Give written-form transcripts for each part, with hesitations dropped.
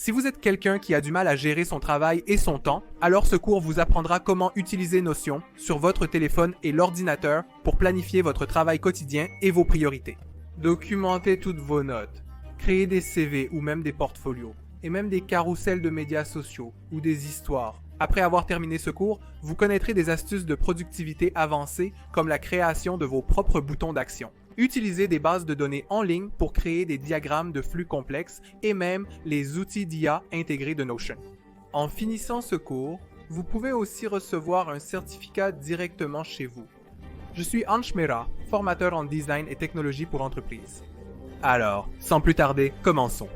Si vous êtes quelqu'un qui a du mal à gérer son travail et son temps, alors ce cours vous apprendra comment utiliser Notion sur votre téléphone et l'ordinateur pour planifier votre travail quotidien et vos priorités. Documentez toutes vos notes, créez des CV ou même des portfolios, et même des carousels de médias sociaux ou des histoires. Après avoir terminé ce cours, vous connaîtrez des astuces de productivité avancées comme la création de vos propres boutons d'action. Utilisez des bases de données en ligne pour créer des diagrammes de flux complexes et même les outils d'IA intégrés de Notion. En finissant ce cours, vous pouvez aussi recevoir un certificat directement chez vous. Je suis Ansh Mehra, formateur en design et technologie pour entreprises. Alors, sans plus tarder, commençons.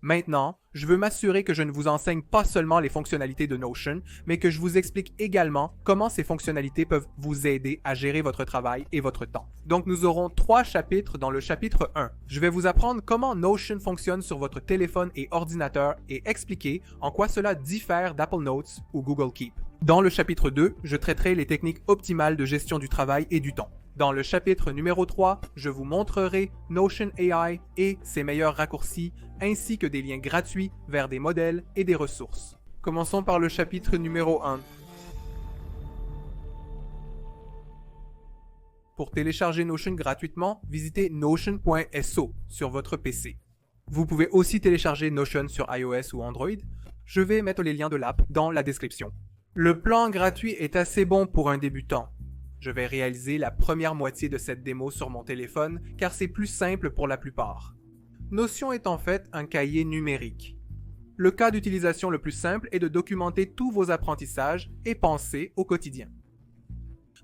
Maintenant, je veux m'assurer que je ne vous enseigne pas seulement les fonctionnalités de Notion, mais que je vous explique également comment ces fonctionnalités peuvent vous aider à gérer votre travail et votre temps. Donc nous aurons 3 chapitres dans le chapitre 1. Je vais vous apprendre comment Notion fonctionne sur votre téléphone et ordinateur et expliquer en quoi cela diffère d'Apple Notes ou Google Keep. Dans le chapitre 2, je traiterai les techniques optimales de gestion du travail et du temps. Dans le chapitre numéro 3, je vous montrerai Notion AI et ses meilleurs raccourcis, ainsi que des liens gratuits vers des modèles et des ressources. Commençons par le chapitre numéro 1. Pour télécharger Notion gratuitement, visitez notion.so sur votre PC. Vous pouvez aussi télécharger Notion sur iOS ou Android. Je vais mettre les liens de l'app dans la description. Le plan gratuit est assez bon pour un débutant. Je vais réaliser la première moitié de cette démo sur mon téléphone car c'est plus simple pour la plupart. Notion est en fait un cahier numérique. Le cas d'utilisation le plus simple est de documenter tous vos apprentissages et pensées au quotidien.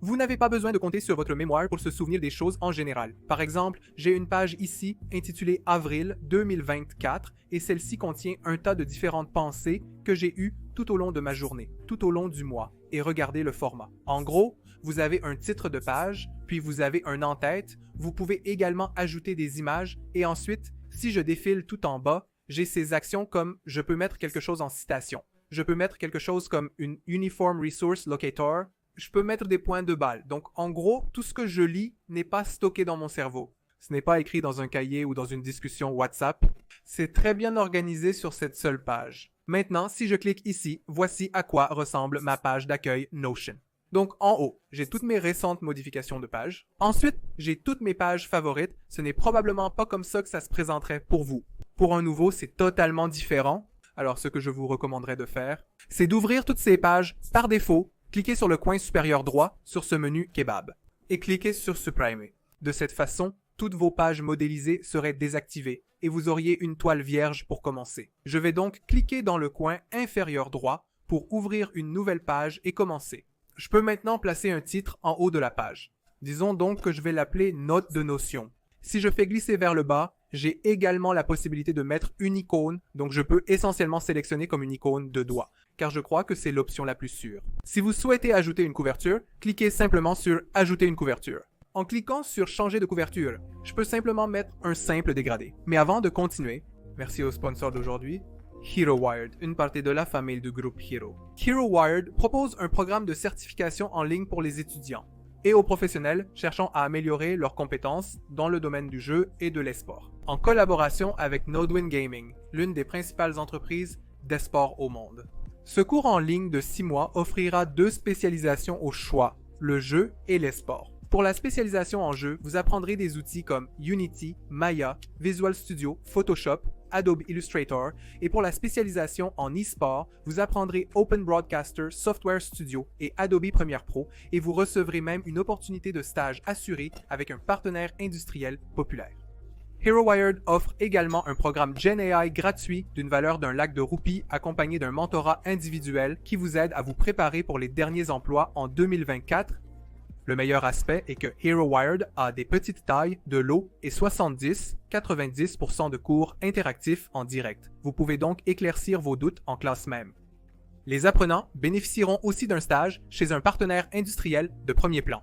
Vous n'avez pas besoin de compter sur votre mémoire pour se souvenir des choses en général. Par exemple, j'ai une page ici intitulée Avril 2024 et celle-ci contient un tas de différentes pensées que j'ai eues tout au long de ma journée, tout au long du mois. Et regardez le format. En gros, vous avez un titre de page, puis vous avez un en-tête. Vous pouvez également ajouter des images et ensuite, si je défile tout en bas, j'ai ces actions comme je peux mettre quelque chose en citation. Je peux mettre quelque chose comme une Uniform Resource Locator. Je peux mettre des points de balle. Donc, en gros, tout ce que je lis n'est pas stocké dans mon cerveau. Ce n'est pas écrit dans un cahier ou dans une discussion WhatsApp. C'est très bien organisé sur cette seule page. Maintenant, si je clique ici, voici à quoi ressemble ma page d'accueil Notion. Donc, en haut, j'ai toutes mes récentes modifications de page. Ensuite, j'ai toutes mes pages favorites. Ce n'est probablement pas comme ça que ça se présenterait pour vous. Pour un nouveau, c'est totalement différent. Alors, ce que je vous recommanderais de faire, c'est d'ouvrir toutes ces pages par défaut. Cliquez sur le coin supérieur droit sur ce menu Kebab et cliquez sur Supprimer. De cette façon, toutes vos pages modélisées seraient désactivées et vous auriez une toile vierge pour commencer. Je vais donc cliquer dans le coin inférieur droit pour ouvrir une nouvelle page et commencer. Je peux maintenant placer un titre en haut de la page. Disons donc que je vais l'appeler Note de Notion. Si je fais glisser vers le bas, j'ai également la possibilité de mettre une icône, donc je peux essentiellement sélectionner comme une icône de doigt, car je crois que c'est l'option la plus sûre. Si vous souhaitez ajouter une couverture, cliquez simplement sur « Ajouter une couverture ». En cliquant sur « Changer de couverture », je peux simplement mettre un simple dégradé. Mais avant de continuer, merci au sponsor d'aujourd'hui, HeroWired, une partie de la famille du groupe Hero. HeroWired propose un programme de certification en ligne pour les étudiants et aux professionnels cherchant à améliorer leurs compétences dans le domaine du jeu et de l'esport, en collaboration avec Nodewin Gaming, l'une des principales entreprises d'esport au monde. Ce cours en ligne de 6 mois offrira 2 spécialisations au choix, le jeu et l'esport. Pour la spécialisation en jeu, vous apprendrez des outils comme Unity, Maya, Visual Studio, Photoshop, Adobe Illustrator, et pour la spécialisation en e-sport, vous apprendrez Open Broadcaster, Software Studio et Adobe Premiere Pro, et vous recevrez même une opportunité de stage assurée avec un partenaire industriel populaire. HeroWired offre également un programme GenAI gratuit d'une valeur d'un lac de roupies accompagné d'un mentorat individuel qui vous aide à vous préparer pour les derniers emplois en 2024. Le meilleur aspect est que HeroWired a des petites tailles de lot et 70-90% de cours interactifs en direct. Vous pouvez donc éclaircir vos doutes en classe même. Les apprenants bénéficieront aussi d'un stage chez un partenaire industriel de premier plan.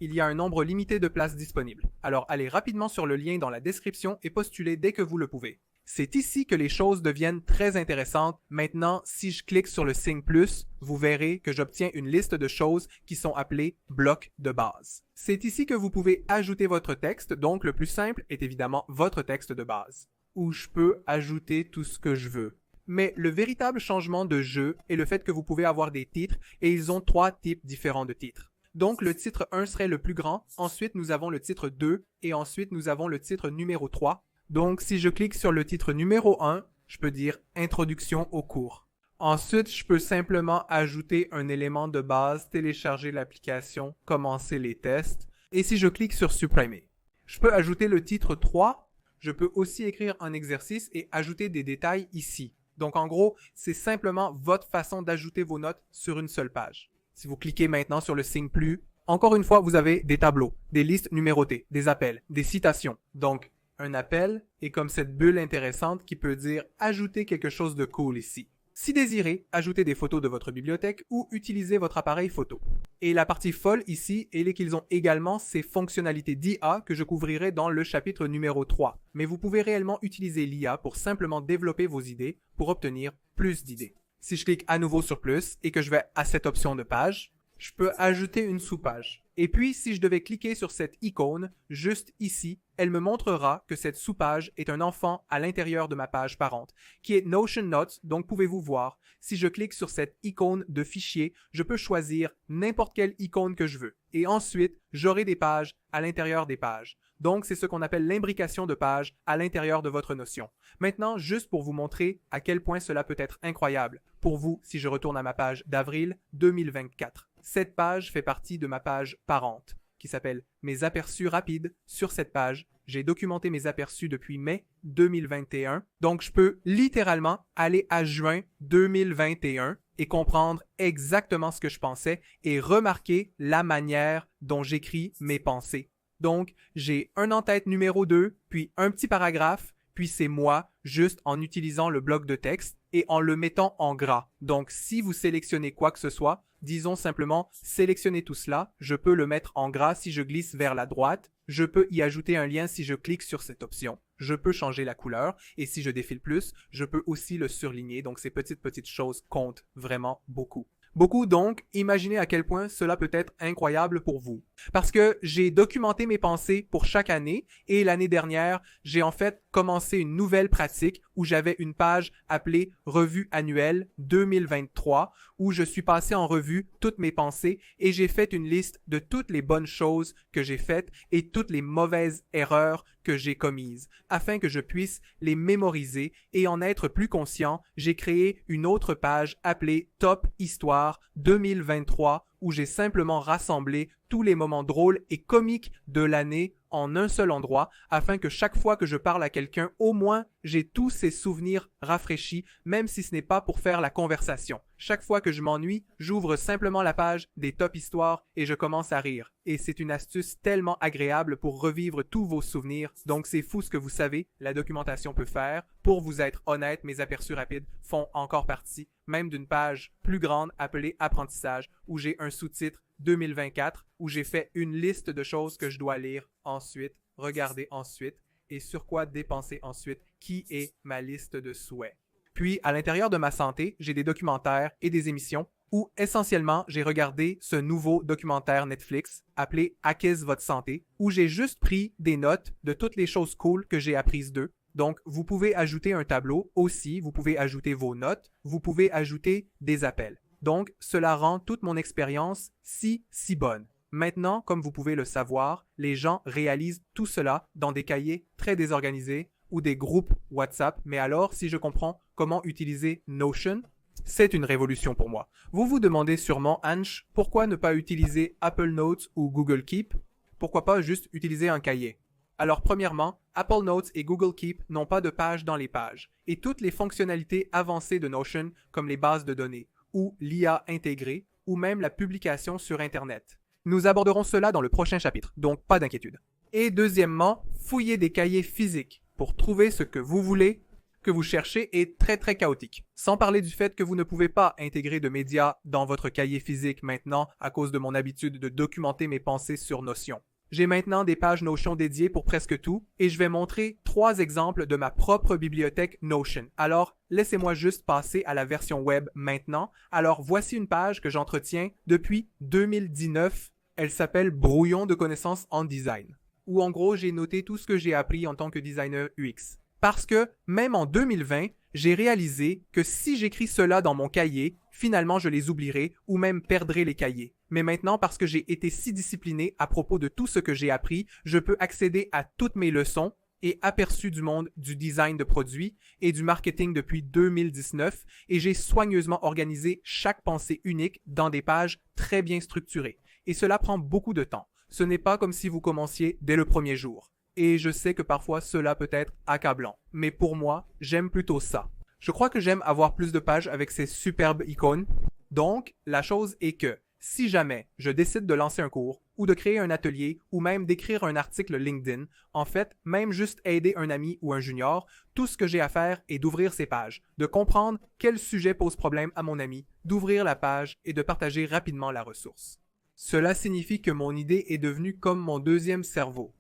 Il y a un nombre limité de places disponibles, alors allez rapidement sur le lien dans la description et postulez dès que vous le pouvez. C'est ici que les choses deviennent très intéressantes. Maintenant, si je clique sur le signe plus, vous verrez que j'obtiens une liste de choses qui sont appelées blocs de base. C'est ici que vous pouvez ajouter votre texte, donc le plus simple est évidemment votre texte de base, où je peux ajouter tout ce que je veux. Mais le véritable changement de jeu est le fait que vous pouvez avoir des titres et ils ont 3 types différents de titres. Donc le titre 1 serait le plus grand, ensuite nous avons le titre 2 et ensuite nous avons le titre numéro 3. Donc si je clique sur le titre numéro 1, je peux dire Introduction au cours. Ensuite, je peux simplement ajouter un élément de base, télécharger l'application, commencer les tests. Et si je clique sur Supprimer, je peux ajouter le titre 3. Je peux aussi écrire un exercice et ajouter des détails ici. Donc en gros, c'est simplement votre façon d'ajouter vos notes sur une seule page. Si vous cliquez maintenant sur le signe plus, encore une fois, vous avez des tableaux, des listes numérotées, des appels, des citations. Donc, un appel est comme cette bulle intéressante qui peut dire « Ajouter quelque chose de cool ici ». Si désiré, ajoutez des photos de votre bibliothèque ou utilisez votre appareil photo. Et la partie folle ici est qu'ils ont également ces fonctionnalités d'IA que je couvrirai dans le chapitre numéro 3. Mais vous pouvez réellement utiliser l'IA pour simplement développer vos idées pour obtenir plus d'idées. Si je clique à nouveau sur plus et que je vais à cette option de page, je peux ajouter une sous-page. Et puis, si je devais cliquer sur cette icône, juste ici, elle me montrera que cette sous-page est un enfant à l'intérieur de ma page parente, qui est Notion Notes, donc pouvez-vous voir, si je clique sur cette icône de fichier, je peux choisir n'importe quelle icône que je veux. Et ensuite, j'aurai des pages à l'intérieur des pages. Donc, c'est ce qu'on appelle l'imbrication de pages à l'intérieur de votre Notion. Maintenant, juste pour vous montrer à quel point cela peut être incroyable, pour vous, si je retourne à ma page d'avril 2024. Cette page fait partie de ma page parente, qui s'appelle « Mes aperçus rapides ». Sur cette page, j'ai documenté mes aperçus depuis mai 2021. Donc, je peux littéralement aller à juin 2021 et comprendre exactement ce que je pensais et remarquer la manière dont j'écris mes pensées. Donc, j'ai un en-tête numéro 2, puis un petit paragraphe, puis c'est moi, juste en utilisant le bloc de texte et en le mettant en gras. Donc, si vous sélectionnez quoi que ce soit, disons simplement sélectionnez tout cela, je peux le mettre en gras si je glisse vers la droite, je peux y ajouter un lien si je clique sur cette option, je peux changer la couleur et si je défile plus, je peux aussi le surligner. Donc, ces petites choses comptent vraiment beaucoup. Beaucoup donc, imaginez à quel point cela peut être incroyable pour vous. Parce que j'ai documenté mes pensées pour chaque année et l'année dernière, j'ai en fait commencé une nouvelle pratique où j'avais une page appelée Revue annuelle 2023 où je suis passé en revue toutes mes pensées et j'ai fait une liste de toutes les bonnes choses que j'ai faites et toutes les mauvaises erreurs que j'ai commises. Afin que je puisse les mémoriser et en être plus conscient, j'ai créé une autre page appelée Top Histoire 2023 où j'ai simplement rassemblé tous les moments drôles et comiques de l'année en un seul endroit afin que chaque fois que je parle à quelqu'un, au moins j'ai tous ces souvenirs rafraîchis, même si ce n'est pas pour faire la conversation. Chaque fois que je m'ennuie, j'ouvre simplement la page des top histoires et je commence à rire. Et c'est une astuce tellement agréable pour revivre tous vos souvenirs. Donc c'est fou ce que vous savez, la documentation peut faire. Pour vous être honnête, mes aperçus rapides font encore partie même d'une page plus grande appelée Apprentissage où j'ai un sous-titre 2024 où j'ai fait une liste de choses que je dois lire ensuite, regarder ensuite et sur quoi dépenser ensuite, qui est ma liste de souhaits. Puis, à l'intérieur de ma santé, j'ai des documentaires et des émissions où essentiellement j'ai regardé ce nouveau documentaire Netflix appelé Hackez votre santé où j'ai juste pris des notes de toutes les choses cool que j'ai apprises d'eux. Donc, vous pouvez ajouter un tableau aussi, vous pouvez ajouter vos notes, vous pouvez ajouter des appels. Donc, cela rend toute mon expérience si bonne. Maintenant, comme vous pouvez le savoir, les gens réalisent tout cela dans des cahiers très désorganisés ou des groupes WhatsApp. Mais alors, si je comprends comment utiliser Notion, c'est une révolution pour moi. Vous vous demandez sûrement, Ange, pourquoi ne pas utiliser Apple Notes ou Google Keep? Pourquoi pas juste utiliser un cahier? Alors premièrement, Apple Notes et Google Keep n'ont pas de pages dans les pages et toutes les fonctionnalités avancées de Notion comme les bases de données ou l'IA intégrée ou même la publication sur Internet. Nous aborderons cela dans le prochain chapitre, donc pas d'inquiétude. Et deuxièmement, fouiller des cahiers physiques pour trouver ce que vous voulez, que vous cherchez est très chaotique. Sans parler du fait que vous ne pouvez pas intégrer de médias dans votre cahier physique maintenant à cause de mon habitude de documenter mes pensées sur Notion. J'ai maintenant des pages Notion dédiées pour presque tout et je vais montrer 3 exemples de ma propre bibliothèque Notion. Alors, laissez-moi juste passer à la version web maintenant. Alors, voici une page que j'entretiens depuis 2019. Elle s'appelle Brouillon de connaissances en design, où en gros, j'ai noté tout ce que j'ai appris en tant que designer UX. Parce que, même en 2020, j'ai réalisé que si j'écris cela dans mon cahier, finalement je les oublierai ou même perdrai les cahiers. Mais maintenant, parce que j'ai été si discipliné à propos de tout ce que j'ai appris, je peux accéder à toutes mes leçons et aperçus du monde du design de produits et du marketing depuis 2019 et j'ai soigneusement organisé chaque pensée unique dans des pages très bien structurées. Et cela prend beaucoup de temps. Ce n'est pas comme si vous commenciez dès le premier jour. Et je sais que parfois cela peut être accablant. Mais pour moi, j'aime plutôt ça. Je crois que j'aime avoir plus de pages avec ces superbes icônes. Donc, la chose est que, si jamais je décide de lancer un cours, ou de créer un atelier, ou même d'écrire un article LinkedIn, en fait, même juste aider un ami ou un junior, tout ce que j'ai à faire est d'ouvrir ces pages, de comprendre quel sujet pose problème à mon ami, d'ouvrir la page et de partager rapidement la ressource. Cela signifie que mon idée est devenue comme mon deuxième cerveau.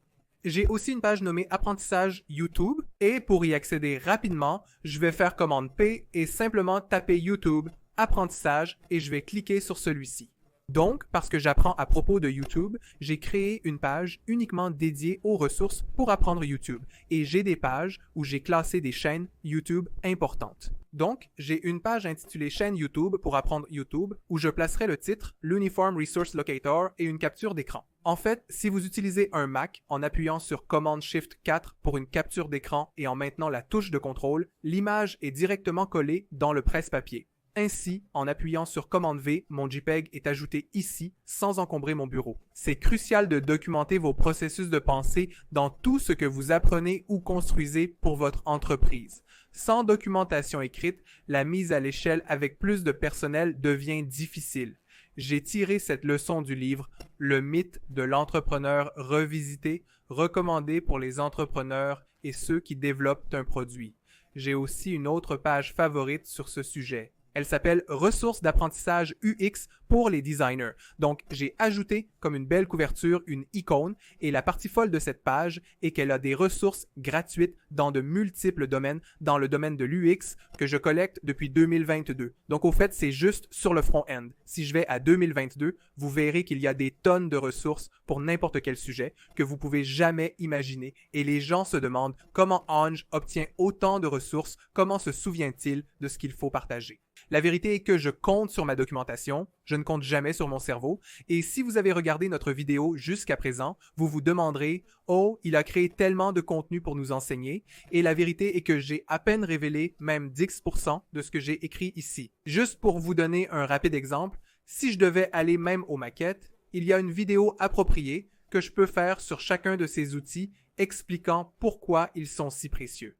J'ai aussi une page nommée Apprentissage YouTube et pour y accéder rapidement, je vais faire commande P et simplement taper YouTube, Apprentissage et je vais cliquer sur celui-ci. Donc, parce que j'apprends à propos de YouTube, j'ai créé une page uniquement dédiée aux ressources pour apprendre YouTube et j'ai des pages où j'ai classé des chaînes YouTube importantes. Donc, j'ai une page intitulée Chaîne YouTube pour apprendre YouTube où je placerai le titre, l'Uniform Resource Locator et une capture d'écran. En fait, si vous utilisez un Mac en appuyant sur Command-Shift-4 pour une capture d'écran et en maintenant la touche de contrôle, l'image est directement collée dans le presse-papier. Ainsi, en appuyant sur Command-V, mon JPEG est ajouté ici sans encombrer mon bureau. C'est crucial de documenter vos processus de pensée dans tout ce que vous apprenez ou construisez pour votre entreprise. Sans documentation écrite, la mise à l'échelle avec plus de personnel devient difficile. J'ai tiré cette leçon du livre « Le mythe de l'entrepreneur revisité » recommandé pour les entrepreneurs et ceux qui développent un produit. J'ai aussi une autre page favorite sur ce sujet. Elle s'appelle « Ressources d'apprentissage UX pour les designers ». Donc, j'ai ajouté comme une belle couverture une icône et la partie folle de cette page est qu'elle a des ressources gratuites dans de multiples domaines, dans le domaine de l'UX que je collecte depuis 2022. Donc, au fait, c'est juste sur le front-end. Si je vais à 2022, vous verrez qu'il y a des tonnes de ressources pour n'importe quel sujet que vous pouvez jamais imaginer et les gens se demandent comment Ange obtient autant de ressources, comment se souvient-il de ce qu'il faut partager. La vérité est que je compte sur ma documentation, je ne compte jamais sur mon cerveau, et si vous avez regardé notre vidéo jusqu'à présent, vous vous demanderez « Oh, il a créé tellement de contenu pour nous enseigner », et la vérité est que j'ai à peine révélé même 10% de ce que j'ai écrit ici. Juste pour vous donner un rapide exemple, si je devais aller même aux maquettes, il y a une vidéo appropriée que je peux faire sur chacun de ces outils expliquant pourquoi ils sont si précieux.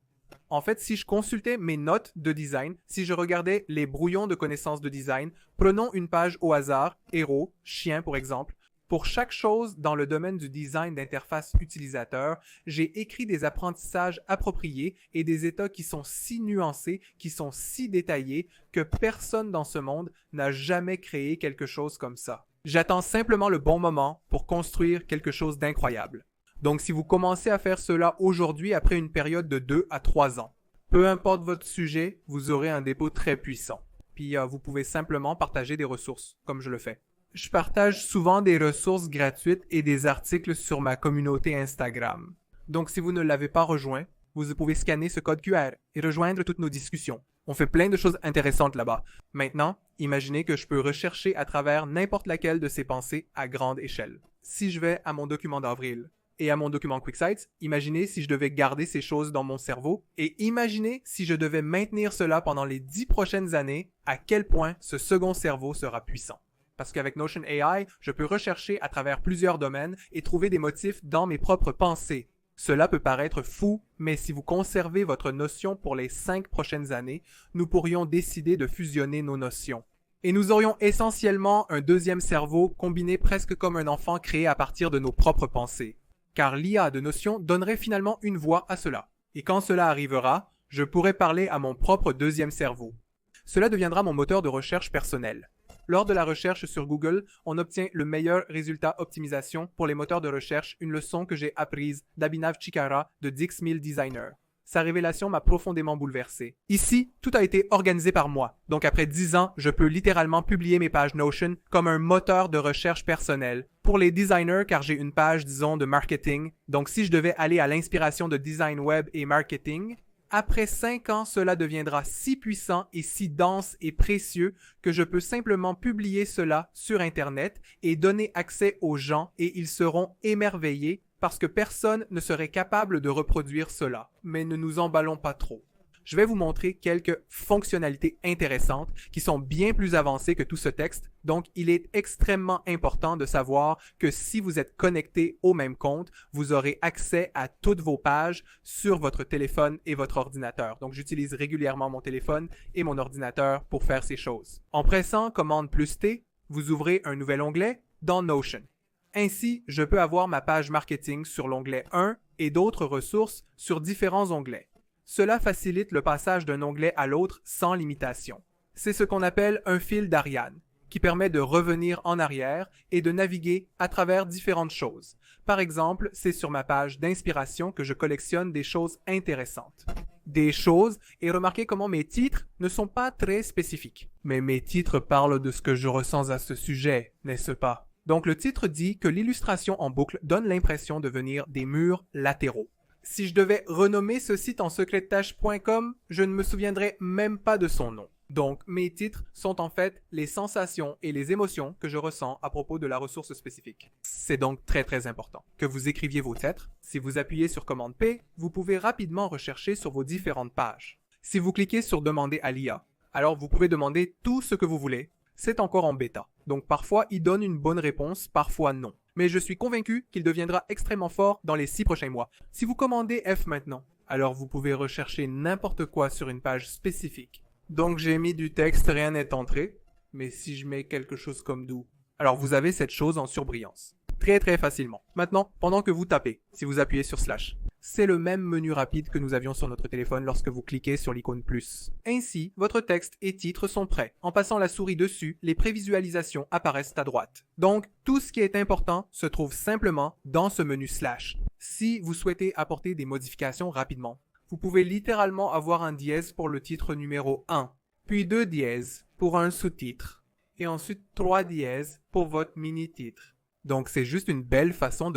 En fait, si je consultais mes notes de design, si je regardais les brouillons de connaissances de design, prenons une page au hasard, héros, chien pour exemple. Pour chaque chose dans le domaine du design d'interface utilisateur, j'ai écrit des apprentissages appropriés et des états qui sont si nuancés, qui sont si détaillés que personne dans ce monde n'a jamais créé quelque chose comme ça. J'attends simplement le bon moment pour construire quelque chose d'incroyable. Donc, si vous commencez à faire cela aujourd'hui après une période de 2 à 3 ans, peu importe votre sujet, vous aurez un dépôt très puissant. Puis, vous pouvez simplement partager des ressources, comme je le fais. Je partage souvent des ressources gratuites et des articles sur ma communauté Instagram. Donc, si vous ne l'avez pas rejoint, vous pouvez scanner ce code QR et rejoindre toutes nos discussions. On fait plein de choses intéressantes là-bas. Maintenant, imaginez que je peux rechercher à travers n'importe laquelle de ces pensées à grande échelle. Si je vais à mon document d'avril, et à mon document QuickSight, imaginez si je devais garder ces choses dans mon cerveau et imaginez si je devais maintenir cela pendant les 10 prochaines années, à quel point ce second cerveau sera puissant. Parce qu'avec Notion AI, je peux rechercher à travers plusieurs domaines et trouver des motifs dans mes propres pensées. Cela peut paraître fou, mais si vous conservez votre notion pour les 5 prochaines années, nous pourrions décider de fusionner nos notions. Et nous aurions essentiellement un deuxième cerveau combiné presque comme un enfant créé à partir de nos propres pensées. Car l'IA de Notion donnerait finalement une voix à cela. Et quand cela arrivera, je pourrai parler à mon propre deuxième cerveau. Cela deviendra mon moteur de recherche personnel. Lors de la recherche sur Google, on obtient le meilleur résultat optimisation pour les moteurs de recherche, une leçon que j'ai apprise d'Abhinav Chikara de Dix Mill Designer. Sa révélation m'a profondément bouleversé. Ici, tout a été organisé par moi. Donc après 10 ans, je peux littéralement publier mes pages Notion comme un moteur de recherche personnel. Pour les designers, car j'ai une page, disons, de marketing. Donc si je devais aller à l'inspiration de design web et marketing, après 5 ans, cela deviendra si puissant et si dense et précieux que je peux simplement publier cela sur Internet et donner accès aux gens et ils seront émerveillés parce que personne ne serait capable de reproduire cela. Mais ne nous emballons pas trop. Je vais vous montrer quelques fonctionnalités intéressantes qui sont bien plus avancées que tout ce texte, donc il est extrêmement important de savoir que si vous êtes connecté au même compte, vous aurez accès à toutes vos pages sur votre téléphone et votre ordinateur. Donc j'utilise régulièrement mon téléphone et mon ordinateur pour faire ces choses. En pressant commande plus T, vous ouvrez un nouvel onglet dans Notion. Ainsi, je peux avoir ma page marketing sur l'onglet 1 et d'autres ressources sur différents onglets. Cela facilite le passage d'un onglet à l'autre sans limitation. C'est ce qu'on appelle un fil d'Ariane, qui permet de revenir en arrière et de naviguer à travers différentes choses. Par exemple, c'est sur ma page d'inspiration que je collectionne des choses intéressantes. Des choses, et remarquez comment mes titres ne sont pas très spécifiques. Mais mes titres parlent de ce que je ressens à ce sujet, n'est-ce pas? Donc le titre dit que l'illustration en boucle donne l'impression de venir des murs latéraux. Si je devais renommer ce site en secretdetache.com, je ne me souviendrais même pas de son nom. Donc mes titres sont en fait les sensations et les émotions que je ressens à propos de la ressource spécifique. C'est donc très important que vous écriviez vos titres. Si vous appuyez sur commande P, vous pouvez rapidement rechercher sur vos différentes pages. Si vous cliquez sur demander à l'IA, alors vous pouvez demander tout ce que vous voulez. C'est encore en bêta. Donc parfois, il donne une bonne réponse, parfois non. Mais je suis convaincu qu'il deviendra extrêmement fort dans les 6 prochains mois. Si vous commandez F maintenant, alors vous pouvez rechercher n'importe quoi sur une page spécifique. Donc j'ai mis du texte, rien n'est entré. Mais si je mets quelque chose comme doux, alors vous avez cette chose en surbrillance. Très facilement. Maintenant, pendant que vous tapez, si vous appuyez sur slash, c'est le même menu rapide que nous avions sur notre téléphone lorsque vous cliquez sur l'icône plus. Ainsi, votre texte et titre sont prêts. En passant la souris dessus, les prévisualisations apparaissent à droite. Donc, tout ce qui est important se trouve simplement dans ce menu slash. Si vous souhaitez apporter des modifications rapidement, vous pouvez littéralement avoir un dièse pour le titre numéro 1, puis 2 dièses pour un sous-titre, et ensuite 3 dièses pour votre mini-titre. Donc, c'est juste une belle façon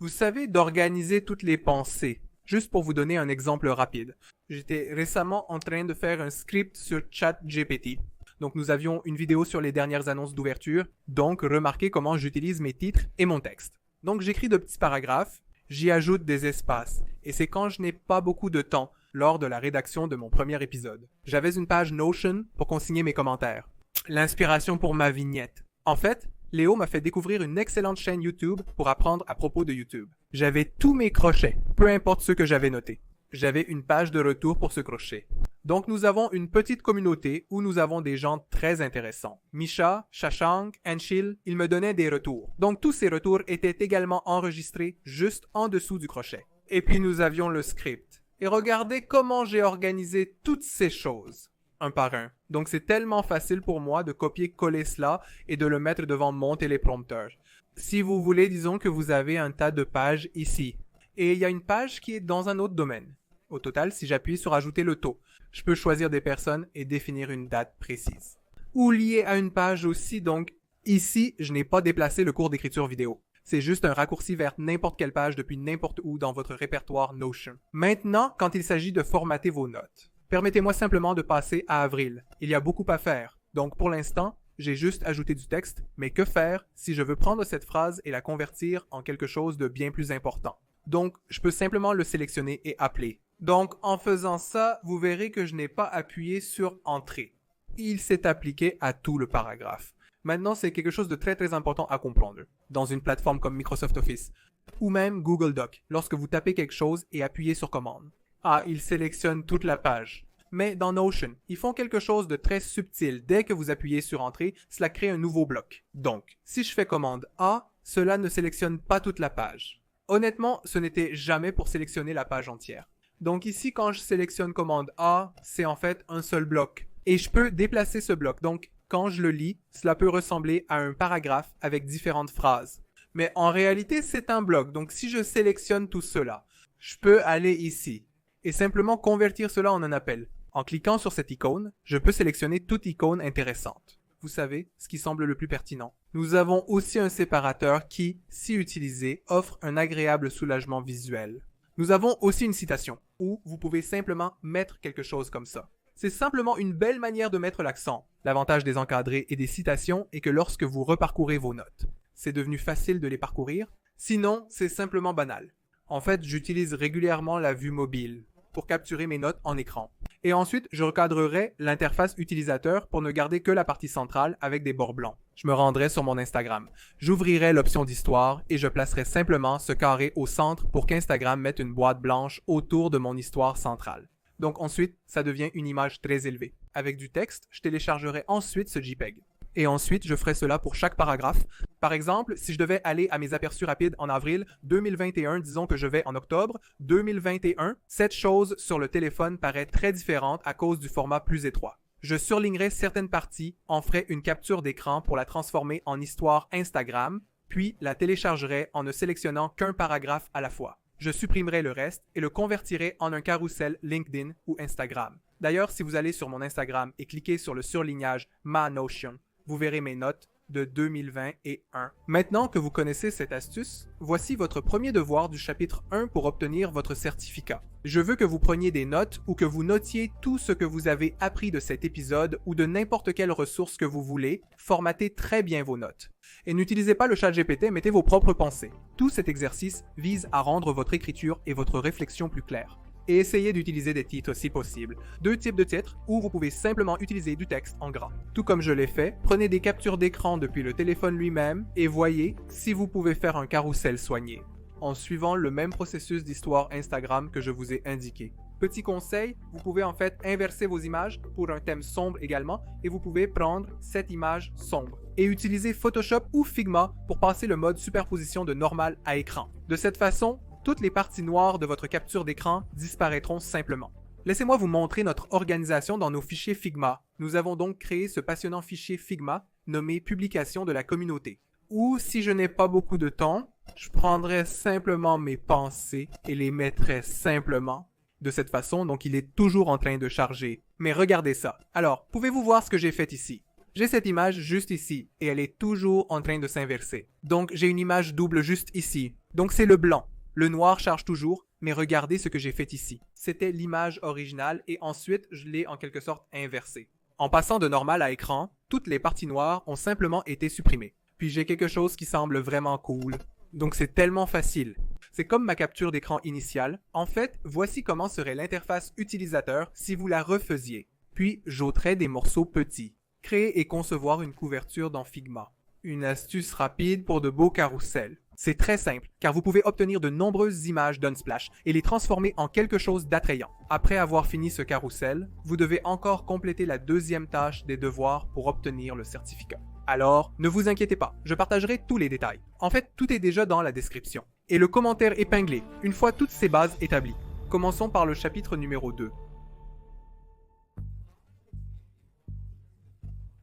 vous savez, d'organiser toutes les pensées. Juste pour vous donner un exemple rapide. J'étais récemment en train de faire un script sur ChatGPT. Donc nous avions une vidéo sur les dernières annonces d'ouverture. Donc remarquez comment j'utilise mes titres et mon texte. Donc j'écris de petits paragraphes, j'y ajoute des espaces. Et c'est quand je n'ai pas beaucoup de temps lors de la rédaction de mon premier épisode. J'avais une page Notion pour consigner mes commentaires. L'inspiration pour ma vignette. En fait, Léo m'a fait découvrir une excellente chaîne YouTube pour apprendre à propos de YouTube. J'avais tous mes crochets, peu importe ceux que j'avais notés. J'avais une page de retour pour ce crochet. Donc nous avons une petite communauté où nous avons des gens très intéressants. Misha, Shashank, Anshil, ils me donnaient des retours. Donc tous ces retours étaient également enregistrés juste en dessous du crochet. Et puis nous avions le script. Et regardez comment j'ai organisé toutes ces choses. Un par un. Donc c'est tellement facile pour moi de copier-coller cela et de le mettre devant mon téléprompteur. Si vous voulez, disons que vous avez un tas de pages ici. Et il y a une page qui est dans un autre domaine. Au total, si j'appuie sur ajouter le taux, je peux choisir des personnes et définir une date précise. Ou lié à une page aussi, donc ici, je n'ai pas déplacé le cours d'écriture vidéo. C'est juste un raccourci vers n'importe quelle page depuis n'importe où dans votre répertoire Notion. Maintenant, quand il s'agit de formater vos notes. Permettez-moi simplement de passer à avril. Il y a beaucoup à faire. Donc pour l'instant, j'ai juste ajouté du texte, mais que faire si je veux prendre cette phrase et la convertir en quelque chose de bien plus important? Donc je peux simplement le sélectionner et appeler. Donc en faisant ça, vous verrez que je n'ai pas appuyé sur Entrée. Il s'est appliqué à tout le paragraphe. Maintenant, c'est quelque chose de très important à comprendre dans une plateforme comme Microsoft Office ou même Google Doc lorsque vous tapez quelque chose et appuyez sur commande. Ah, il sélectionne toute la page. Mais dans Notion, ils font quelque chose de très subtil. Dès que vous appuyez sur Entrée, cela crée un nouveau bloc. Donc, si je fais commande A, cela ne sélectionne pas toute la page. Honnêtement, ce n'était jamais pour sélectionner la page entière. Donc ici, quand je sélectionne commande A, c'est en fait un seul bloc. Et je peux déplacer ce bloc. Donc, quand je le lis, cela peut ressembler à un paragraphe avec différentes phrases. Mais en réalité, c'est un bloc, donc si je sélectionne tout cela, je peux aller ici et simplement convertir cela en un appel. En cliquant sur cette icône, je peux sélectionner toute icône intéressante. Vous savez, ce qui semble le plus pertinent. Nous avons aussi un séparateur qui, si utilisé, offre un agréable soulagement visuel. Nous avons aussi une citation, où vous pouvez simplement mettre quelque chose comme ça. C'est simplement une belle manière de mettre l'accent. L'avantage des encadrés et des citations est que lorsque vous reparcourez vos notes, c'est devenu facile de les parcourir. Sinon, c'est simplement banal. En fait, j'utilise régulièrement la vue mobile pour capturer mes notes en écran. Et ensuite, je recadrerai l'interface utilisateur pour ne garder que la partie centrale avec des bords blancs. Je me rendrai sur mon Instagram. J'ouvrirai l'option d'histoire et je placerai simplement ce carré au centre pour qu'Instagram mette une boîte blanche autour de mon histoire centrale. Donc ensuite, ça devient une image très élevée. Avec du texte, je téléchargerai ensuite ce JPEG. Et ensuite, je ferai cela pour chaque paragraphe. Par exemple, si je devais aller à mes aperçus rapides en avril 2021, disons que je vais en octobre 2021, cette chose sur le téléphone paraît très différente à cause du format plus étroit. Je surlignerai certaines parties, en ferai une capture d'écran pour la transformer en histoire Instagram, puis la téléchargerai en ne sélectionnant qu'un paragraphe à la fois. Je supprimerai le reste et le convertirai en un carrousel LinkedIn ou Instagram. D'ailleurs, si vous allez sur mon Instagram et cliquez sur le surlignage Ma Notion, vous verrez mes notes de 2021. Maintenant que vous connaissez cette astuce, voici votre premier devoir du chapitre 1 pour obtenir votre certificat. Je veux que vous preniez des notes ou que vous notiez tout ce que vous avez appris de cet épisode ou de n'importe quelle ressource que vous voulez. Formatez très bien vos notes. Et n'utilisez pas le chat GPT, mettez vos propres pensées. Tout cet exercice vise à rendre votre écriture et votre réflexion plus claires. Et essayez d'utiliser des titres si possible. 2 types de titres où vous pouvez simplement utiliser du texte en gras. Tout comme je l'ai fait, prenez des captures d'écran depuis le téléphone lui-même et voyez si vous pouvez faire un carrousel soigné, en suivant le même processus d'histoire Instagram que je vous ai indiqué. Petit conseil, vous pouvez en fait inverser vos images pour un thème sombre également et vous pouvez prendre cette image sombre et utiliser Photoshop ou Figma pour passer le mode superposition de normal à écran. De cette façon, toutes les parties noires de votre capture d'écran disparaîtront simplement. Laissez-moi vous montrer notre organisation dans nos fichiers Figma. Nous avons donc créé ce passionnant fichier Figma nommé Publication de la communauté. Ou si je n'ai pas beaucoup de temps, je prendrai simplement mes pensées et les mettrai simplement de cette façon, donc il est toujours en train de charger. Mais regardez ça. Alors, pouvez-vous voir ce que j'ai fait ici? J'ai cette image juste ici et elle est toujours en train de s'inverser. Donc j'ai une image double juste ici. Donc c'est le blanc. Le noir charge toujours, mais regardez ce que j'ai fait ici. C'était l'image originale et ensuite je l'ai en quelque sorte inversée. En passant de normal à écran, toutes les parties noires ont simplement été supprimées. Puis j'ai quelque chose qui semble vraiment cool. Donc c'est tellement facile. C'est comme ma capture d'écran initiale. En fait, voici comment serait l'interface utilisateur si vous la refaisiez. Puis j'ôterais des morceaux petits. Créer et concevoir une couverture dans Figma. Une astuce rapide pour de beaux carousels. C'est très simple, car vous pouvez obtenir de nombreuses images d'Unsplash et les transformer en quelque chose d'attrayant. Après avoir fini ce carrousel, vous devez encore compléter la deuxième tâche des devoirs pour obtenir le certificat. Alors, ne vous inquiétez pas, je partagerai tous les détails. En fait, tout est déjà dans la description. Et le commentaire épinglé, une fois toutes ces bases établies. Commençons par le chapitre numéro 2.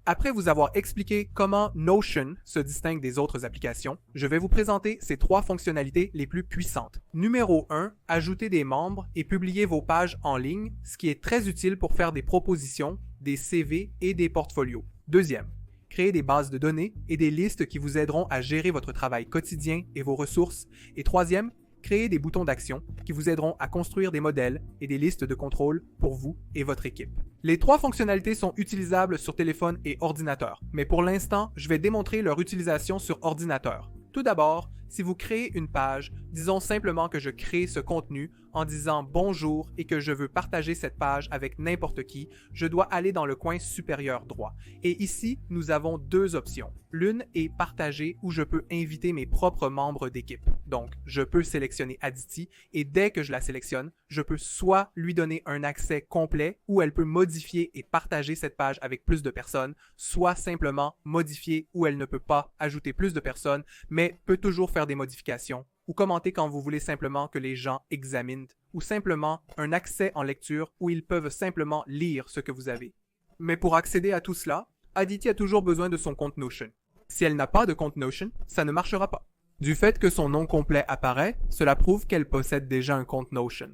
Après vous avoir expliqué comment Notion se distingue des autres applications, je vais vous présenter ces 3 fonctionnalités les plus puissantes. Numéro 1, ajouter des membres et publier vos pages en ligne, ce qui est très utile pour faire des propositions, des CV et des portfolios. Deuxième, créer des bases de données et des listes qui vous aideront à gérer votre travail quotidien et vos ressources. Et troisième, créer des boutons d'action qui vous aideront à construire des modèles et des listes de contrôle pour vous et votre équipe. Les 3 fonctionnalités sont utilisables sur téléphone et ordinateur, mais pour l'instant, je vais démontrer leur utilisation sur ordinateur. Tout d'abord, si vous créez une page, disons simplement que je crée ce contenu en disant bonjour et que je veux partager cette page avec n'importe qui, je dois aller dans le coin supérieur droit. Et ici, nous avons 2 options. L'une est partager où je peux inviter mes propres membres d'équipe. Donc, je peux sélectionner Aditi et dès que je la sélectionne, je peux soit lui donner un accès complet où elle peut modifier et partager cette page avec plus de personnes, soit simplement modifier où elle ne peut pas ajouter plus de personnes, mais peut toujours faire des modifications, ou commenter quand vous voulez simplement que les gens examinent, ou simplement un accès en lecture où ils peuvent simplement lire ce que vous avez. Mais pour accéder à tout cela, Aditi a toujours besoin de son compte Notion. Si elle n'a pas de compte Notion, ça ne marchera pas. Du fait que son nom complet apparaît, cela prouve qu'elle possède déjà un compte Notion.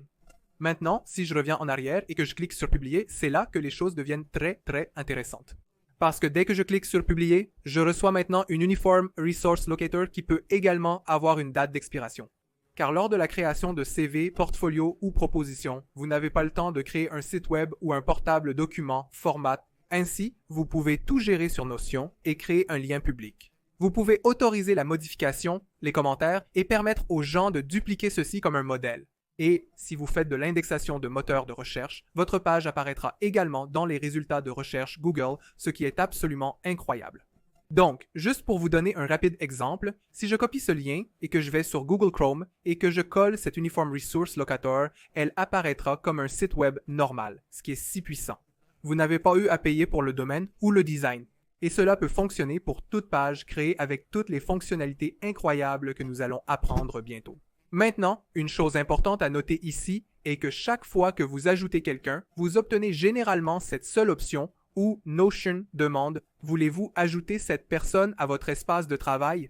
Maintenant, si je reviens en arrière et que je clique sur Publier, c'est là que les choses deviennent très intéressantes. Parce que dès que je clique sur Publier, je reçois maintenant une Uniform Resource Locator qui peut également avoir une date d'expiration. Car lors de la création de CV, portfolio ou proposition, vous n'avez pas le temps de créer un site web ou un portable document, format. Ainsi, vous pouvez tout gérer sur Notion et créer un lien public. Vous pouvez autoriser la modification, les commentaires et permettre aux gens de dupliquer ceci comme un modèle. Et si vous faites de l'indexation de moteurs de recherche, votre page apparaîtra également dans les résultats de recherche Google, ce qui est absolument incroyable. Donc, juste pour vous donner un rapide exemple, si je copie ce lien et que je vais sur Google Chrome et que je colle cette Uniform Resource Locator, elle apparaîtra comme un site web normal, ce qui est si puissant. Vous n'avez pas eu à payer pour le domaine ou le design. Et cela peut fonctionner pour toute page créée avec toutes les fonctionnalités incroyables que nous allons apprendre bientôt. Maintenant, une chose importante à noter ici est que chaque fois que vous ajoutez quelqu'un, vous obtenez généralement cette seule option où Notion demande « Voulez-vous ajouter cette personne à votre espace de travail ?»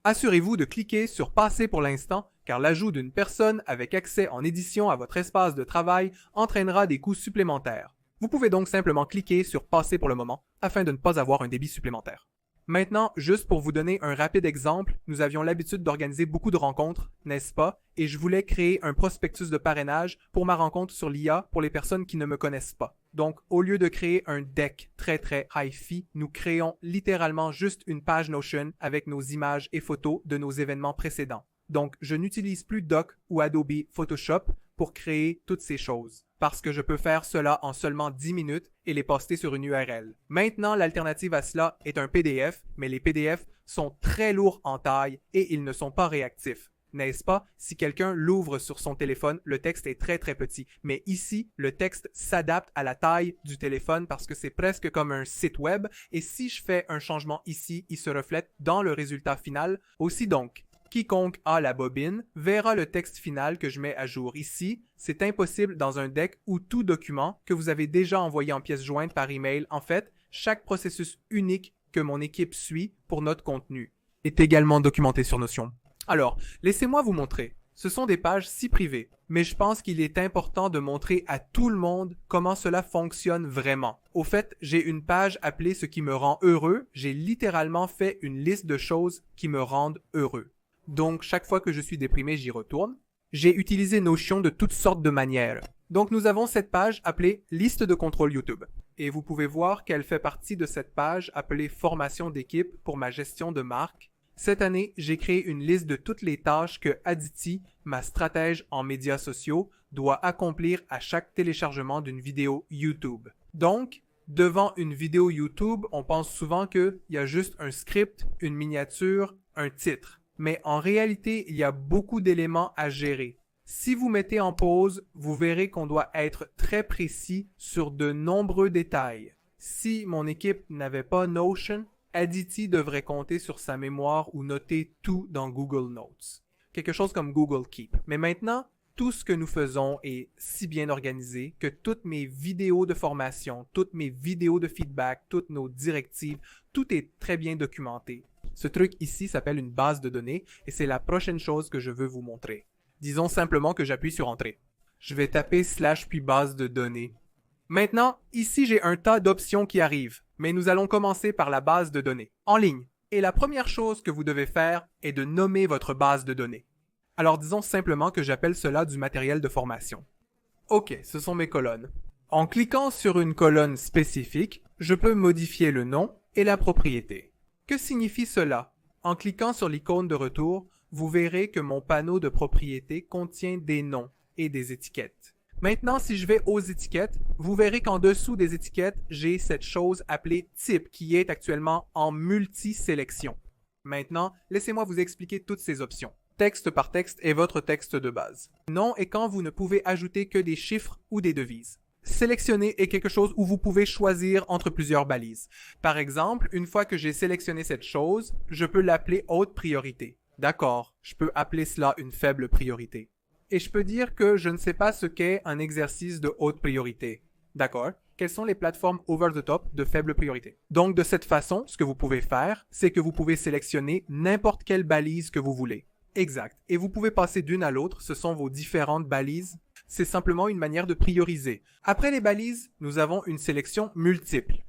Assurez-vous de cliquer sur « Passer pour l'instant » car l'ajout d'une personne avec accès en édition à votre espace de travail entraînera des coûts supplémentaires. Vous pouvez donc simplement cliquer sur « Passer pour le moment » afin de ne pas avoir un débit supplémentaire. Maintenant, juste pour vous donner un rapide exemple, nous avions l'habitude d'organiser beaucoup de rencontres, n'est-ce pas? Et je voulais créer un prospectus de parrainage pour ma rencontre sur l'IA pour les personnes qui ne me connaissent pas. Donc, au lieu de créer un deck très hi-fi, nous créons littéralement juste une page Notion avec nos images et photos de nos événements précédents. Donc, je n'utilise plus Doc ou Adobe Photoshop pour créer toutes ces choses, parce que je peux faire cela en seulement 10 minutes et les poster sur une URL. Maintenant, l'alternative à cela est un PDF, mais les PDF sont très lourds en taille et ils ne sont pas réactifs. N'est-ce pas? Si quelqu'un l'ouvre sur son téléphone, le texte est très petit. Mais ici, le texte s'adapte à la taille du téléphone parce que c'est presque comme un site web. Et si je fais un changement ici, il se reflète dans le résultat final. Aussi donc, quiconque a la bobine verra le texte final que je mets à jour ici. C'est impossible dans un deck ou tout document que vous avez déjà envoyé en pièce jointe par email. En fait, chaque processus unique que mon équipe suit pour notre contenu est également documenté sur Notion. Alors, laissez-moi vous montrer. Ce sont des pages si privées, mais je pense qu'il est important de montrer à tout le monde comment cela fonctionne vraiment. Au fait, j'ai une page appelée « Ce qui me rend heureux ». J'ai littéralement fait une liste de choses qui me rendent heureux. Donc, chaque fois que je suis déprimé, j'y retourne. J'ai utilisé Notion de toutes sortes de manières. Donc, nous avons cette page appelée « Liste de contrôle YouTube ». Et vous pouvez voir qu'elle fait partie de cette page appelée « Formation d'équipe pour ma gestion de marque ». Cette année, j'ai créé une liste de toutes les tâches que Aditi, ma stratège en médias sociaux, doit accomplir à chaque téléchargement d'une vidéo YouTube. Donc, devant une vidéo YouTube, on pense souvent qu'il y a juste un script, une miniature, un titre. Mais en réalité, il y a beaucoup d'éléments à gérer. Si vous mettez en pause, vous verrez qu'on doit être très précis sur de nombreux détails. Si mon équipe n'avait pas Notion, Aditi devrait compter sur sa mémoire ou noter tout dans Google Notes. Quelque chose comme Google Keep. Mais maintenant, tout ce que nous faisons est si bien organisé que toutes mes vidéos de formation, toutes mes vidéos de feedback, toutes nos directives, tout est très bien documenté. Ce truc ici s'appelle une base de données et c'est la prochaine chose que je veux vous montrer. Disons simplement que j'appuie sur Entrée. Je vais taper / puis base de données. Maintenant, ici j'ai un tas d'options qui arrivent, mais nous allons commencer par la base de données, en ligne. Et la première chose que vous devez faire est de nommer votre base de données. Alors disons simplement que j'appelle cela du matériel de formation. Ok, ce sont mes colonnes. En cliquant sur une colonne spécifique, je peux modifier le nom et la propriété. Que signifie cela? En cliquant sur l'icône de retour, vous verrez que mon panneau de propriété contient des noms et des étiquettes. Maintenant, si je vais aux étiquettes, vous verrez qu'en dessous des étiquettes, j'ai cette chose appelée type qui est actuellement en multi-sélection. Maintenant, laissez-moi vous expliquer toutes ces options. Texte par texte est votre texte de base. Nom est quand vous ne pouvez ajouter que des chiffres ou des devises. Sélectionner est quelque chose où vous pouvez choisir entre plusieurs balises. Par exemple, une fois que j'ai sélectionné cette chose, je peux l'appeler haute priorité. D'accord, je peux appeler cela une faible priorité. Et je peux dire que je ne sais pas ce qu'est un exercice de haute priorité. D'accord? quelles sont les plateformes over the top de faible priorité. Donc de cette façon, ce que vous pouvez faire, c'est que vous pouvez sélectionner n'importe quelle balise que vous voulez. Exact. Et vous pouvez passer d'une à l'autre, ce sont vos différentes balises. C'est simplement une manière de prioriser. Après les balises, nous avons une sélection multiple.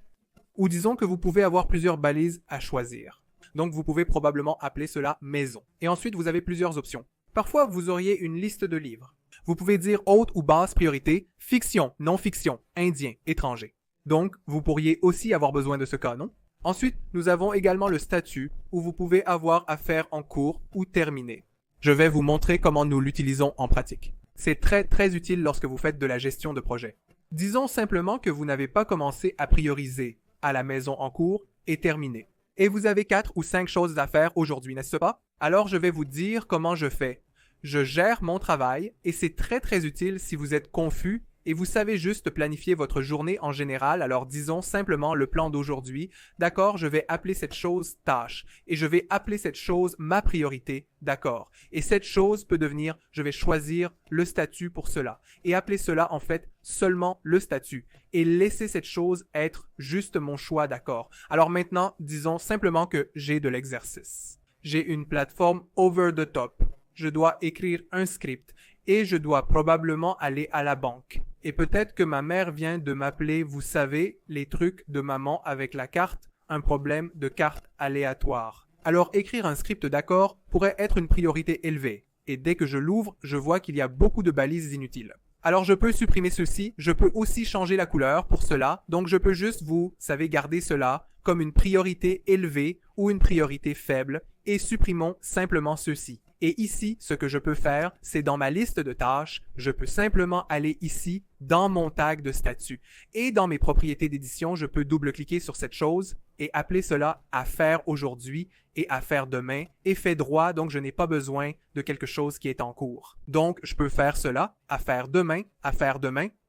Ou disons que vous pouvez avoir plusieurs balises à choisir. Donc vous pouvez probablement appeler cela maison. Et ensuite, vous avez plusieurs options. Parfois, vous auriez une liste de livres. Vous pouvez dire haute ou basse priorité, fiction, non-fiction, indien, étranger. Donc, vous pourriez aussi avoir besoin de ce cas, non? Ensuite, nous avons également le statut où vous pouvez avoir à faire en cours ou terminé. Je vais vous montrer comment nous l'utilisons en pratique. C'est très utile lorsque vous faites de la gestion de projet. Disons simplement que vous n'avez pas commencé à prioriser à la maison en cours et terminé. Et vous avez 4 ou 5 choses à faire aujourd'hui, n'est-ce pas? Alors je vais vous dire comment je fais. Je gère mon travail et c'est très utile si vous êtes confus et vous savez juste planifier votre journée en général. Alors disons simplement le plan d'aujourd'hui. D'accord, je vais appeler cette chose tâche et je vais appeler cette chose ma priorité. D'accord. Et cette chose peut devenir, je vais choisir le statut pour cela et appeler cela en fait seulement le statut et laisser cette chose être juste mon choix. D'accord. Alors maintenant, disons simplement que j'ai de l'exercice. J'ai une plateforme over the top. Je dois écrire un script et je dois probablement aller à la banque. Et peut-être que ma mère vient de m'appeler, vous savez, les trucs de maman avec la carte, un problème de carte aléatoire. Alors écrire un script d'accord pourrait être une priorité élevée. Et dès que je l'ouvre, je vois qu'il y a beaucoup de balises inutiles. Alors je peux supprimer ceci, je peux aussi changer la couleur pour cela, donc je peux juste, vous savez, garder cela comme une priorité élevée ou une priorité faible et supprimons simplement ceci. Et ici, ce que je peux faire, c'est dans ma liste de tâches, je peux simplement aller ici dans mon tag de statut. Et dans mes propriétés d'édition, je peux double-cliquer sur cette chose et appeler cela à faire aujourd'hui et à faire demain, effet droit, donc je n'ai pas besoin de quelque chose qui est en cours. Donc, je peux faire cela, à faire demain,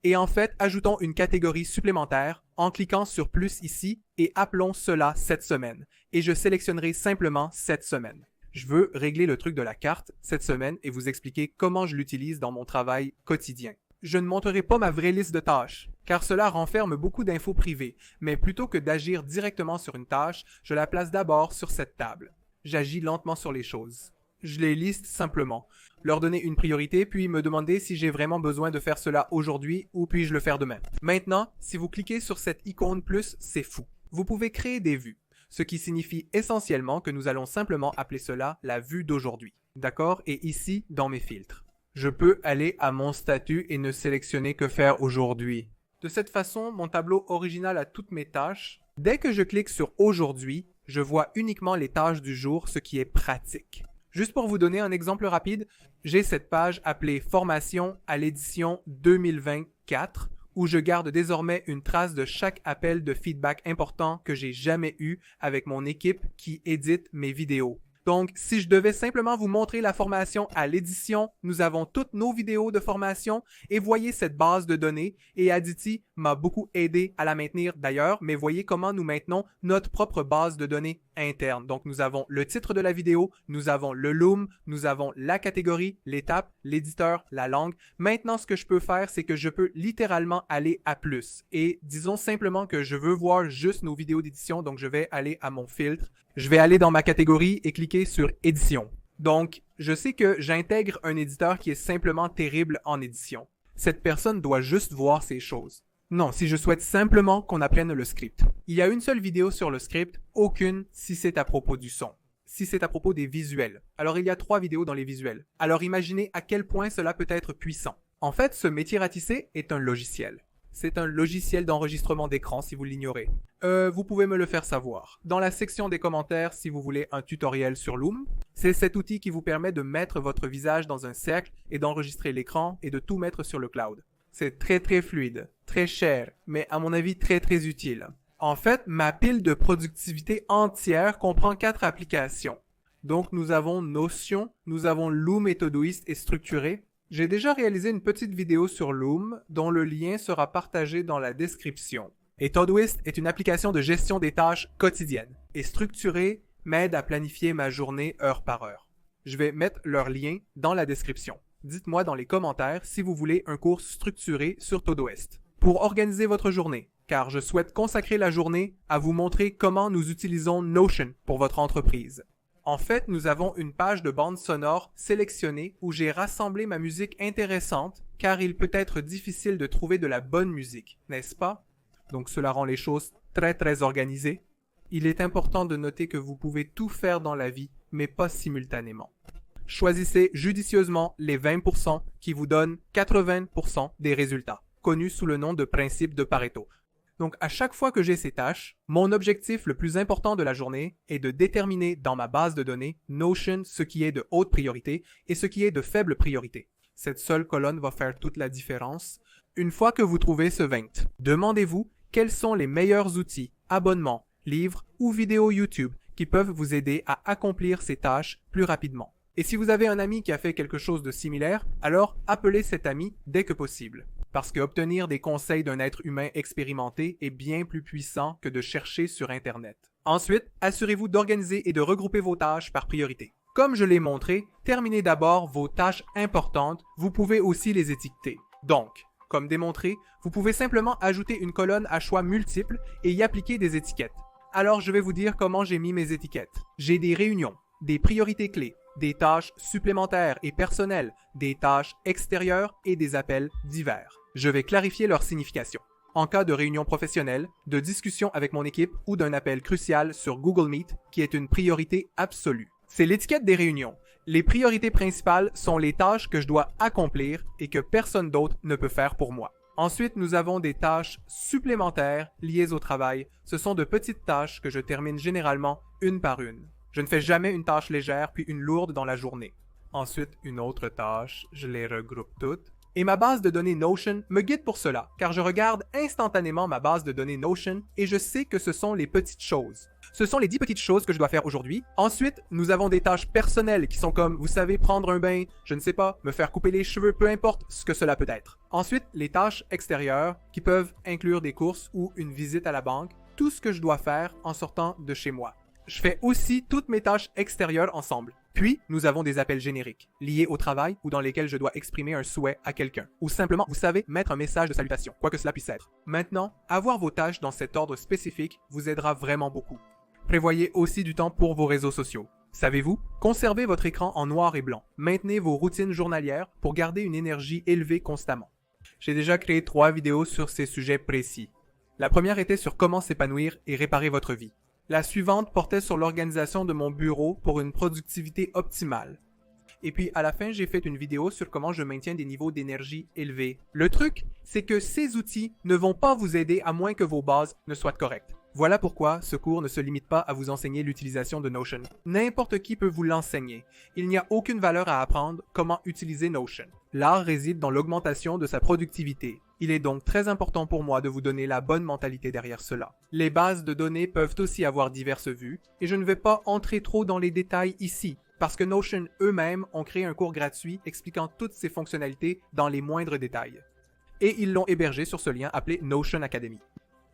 et en fait, ajoutons une catégorie supplémentaire en cliquant sur plus ici et appelons cela cette semaine. Et je sélectionnerai simplement cette semaine. Je veux régler le truc de la carte cette semaine et vous expliquer comment je l'utilise dans mon travail quotidien. Je ne montrerai pas ma vraie liste de tâches, car cela renferme beaucoup d'infos privées, mais plutôt que d'agir directement sur une tâche, je la place d'abord sur cette table. J'agis lentement sur les choses. Je les liste simplement, leur donner une priorité, puis me demander si j'ai vraiment besoin de faire cela aujourd'hui ou puis-je le faire demain. Maintenant, si vous cliquez sur cette icône plus, c'est fou. Vous pouvez créer des vues, ce qui signifie essentiellement que nous allons simplement appeler cela la vue d'aujourd'hui. D'accord? Et ici, dans mes filtres. Je peux aller à mon statut et ne sélectionner que faire aujourd'hui. De cette façon, mon tableau original a toutes mes tâches. Dès que je clique sur aujourd'hui, je vois uniquement les tâches du jour, ce qui est pratique. Juste pour vous donner un exemple rapide, j'ai cette page appelée Formation à l'édition 2024 où je garde désormais une trace de chaque appel de feedback important que j'ai jamais eu avec mon équipe qui édite mes vidéos. Donc, si je devais simplement vous montrer la formation à l'édition, nous avons toutes nos vidéos de formation et voyez cette base de données et Aditi m'a beaucoup aidé à la maintenir d'ailleurs, mais voyez comment nous maintenons notre propre base de données interne. Donc, nous avons le titre de la vidéo, nous avons le loom, nous avons la catégorie, l'étape, l'éditeur, la langue. Maintenant, ce que je peux faire, c'est que je peux littéralement aller à plus. Et disons simplement que je veux voir juste nos vidéos d'édition, donc je vais aller à mon filtre. Je vais aller dans ma catégorie et cliquer sur édition. Donc, je sais que j'intègre un éditeur qui est simplement terrible en édition. Cette personne doit juste voir ces choses. Non, si je souhaite simplement qu'on apprenne le script. Il y a une seule vidéo sur le script, aucune si c'est à propos du son. Si c'est à propos des visuels. Alors il y a 3 vidéos dans les visuels. Alors imaginez à quel point cela peut être puissant. En fait, ce métier ratissé est un logiciel. C'est un logiciel d'enregistrement d'écran si vous l'ignorez. Vous pouvez me le faire savoir. Dans la section des commentaires, si vous voulez un tutoriel sur Loom, c'est cet outil qui vous permet de mettre votre visage dans un cercle et d'enregistrer l'écran et de tout mettre sur le cloud. C'est très fluide, très cher, mais à mon avis très utile. En fait, ma pile de productivité entière comprend 4 applications. Donc nous avons Notion, nous avons Loom et Todoist et Structuré. J'ai déjà réalisé une petite vidéo sur Loom dont le lien sera partagé dans la description. Et Todoist est une application de gestion des tâches quotidiennes. Et Structuré m'aide à planifier ma journée heure par heure. Je vais mettre leur lien dans la description. Dites-moi dans les commentaires si vous voulez un cours structuré sur Todoist. pour organiser votre journée, car je souhaite consacrer la journée à vous montrer comment nous utilisons Notion pour votre entreprise. En fait, nous avons une page de bande sonore sélectionnée où j'ai rassemblé ma musique intéressante, car il peut être difficile de trouver de la bonne musique, n'est-ce pas? Donc cela rend les choses très organisées. Il est important de noter que vous pouvez tout faire dans la vie, mais pas simultanément. Choisissez judicieusement les 20% qui vous donnent 80% des résultats, connus sous le nom de principe de Pareto. Donc à chaque fois que j'ai ces tâches, mon objectif le plus important de la journée est de déterminer dans ma base de données Notion ce qui est de haute priorité et ce qui est de faible priorité. Cette seule colonne va faire toute la différence. Une fois que vous trouvez ce 20, demandez-vous quels sont les meilleurs outils, abonnements, livres ou vidéos YouTube qui peuvent vous aider à accomplir ces tâches plus rapidement. Et si vous avez un ami qui a fait quelque chose de similaire, alors appelez cet ami dès que possible. Parce que obtenir des conseils d'un être humain expérimenté est bien plus puissant que de chercher sur Internet. Ensuite, assurez-vous d'organiser et de regrouper vos tâches par priorité. Comme je l'ai montré, terminez d'abord vos tâches importantes, vous pouvez aussi les étiqueter. Donc, comme démontré, vous pouvez simplement ajouter une colonne à choix multiples et y appliquer des étiquettes. Alors je vais vous dire comment j'ai mis mes étiquettes. J'ai des réunions, des priorités clés, des tâches supplémentaires et personnelles, des tâches extérieures et des appels divers. Je vais clarifier leur signification. En cas de réunion professionnelle, de discussion avec mon équipe ou d'un appel crucial sur Google Meet qui est une priorité absolue. C'est l'étiquette des réunions. Les priorités principales sont les tâches que je dois accomplir et que personne d'autre ne peut faire pour moi. Ensuite, nous avons des tâches supplémentaires liées au travail. Ce sont de petites tâches que je termine généralement une par une. Je ne fais jamais une tâche légère puis une lourde dans la journée. Ensuite, une autre tâche, je les regroupe toutes. Et ma base de données Notion me guide pour cela, car je regarde instantanément ma base de données Notion et je sais que ce sont les petites choses. Ce sont les 10 petites choses que je dois faire aujourd'hui. Ensuite, nous avons des tâches personnelles qui sont comme, vous savez, prendre un bain, je ne sais pas, me faire couper les cheveux, peu importe ce que cela peut être. Ensuite, les tâches extérieures qui peuvent inclure des courses ou une visite à la banque, tout ce que je dois faire en sortant de chez moi. Je fais aussi toutes mes tâches extérieures ensemble. Puis, nous avons des appels génériques, liés au travail ou dans lesquels je dois exprimer un souhait à quelqu'un. Ou simplement, vous savez, mettre un message de salutation, quoi que cela puisse être. Maintenant, avoir vos tâches dans cet ordre spécifique vous aidera vraiment beaucoup. Prévoyez aussi du temps pour vos réseaux sociaux. Savez-vous? Conservez votre écran en noir et blanc. Maintenez vos routines journalières pour garder une énergie élevée constamment. J'ai déjà créé 3 vidéos sur ces sujets précis. La première était sur comment s'épanouir et réparer votre vie. La suivante portait sur l'organisation de mon bureau pour une productivité optimale. Et puis à la fin, j'ai fait une vidéo sur comment je maintiens des niveaux d'énergie élevés. Le truc, c'est que ces outils ne vont pas vous aider à moins que vos bases ne soient correctes. Voilà pourquoi ce cours ne se limite pas à vous enseigner l'utilisation de Notion. N'importe qui peut vous l'enseigner. Il n'y a aucune valeur à apprendre comment utiliser Notion. L'art réside dans l'augmentation de sa productivité. Il est donc très important pour moi de vous donner la bonne mentalité derrière cela. Les bases de données peuvent aussi avoir diverses vues, et je ne vais pas entrer trop dans les détails ici, parce que Notion eux-mêmes ont créé un cours gratuit expliquant toutes ces fonctionnalités dans les moindres détails. Et ils l'ont hébergé sur ce lien appelé Notion Academy.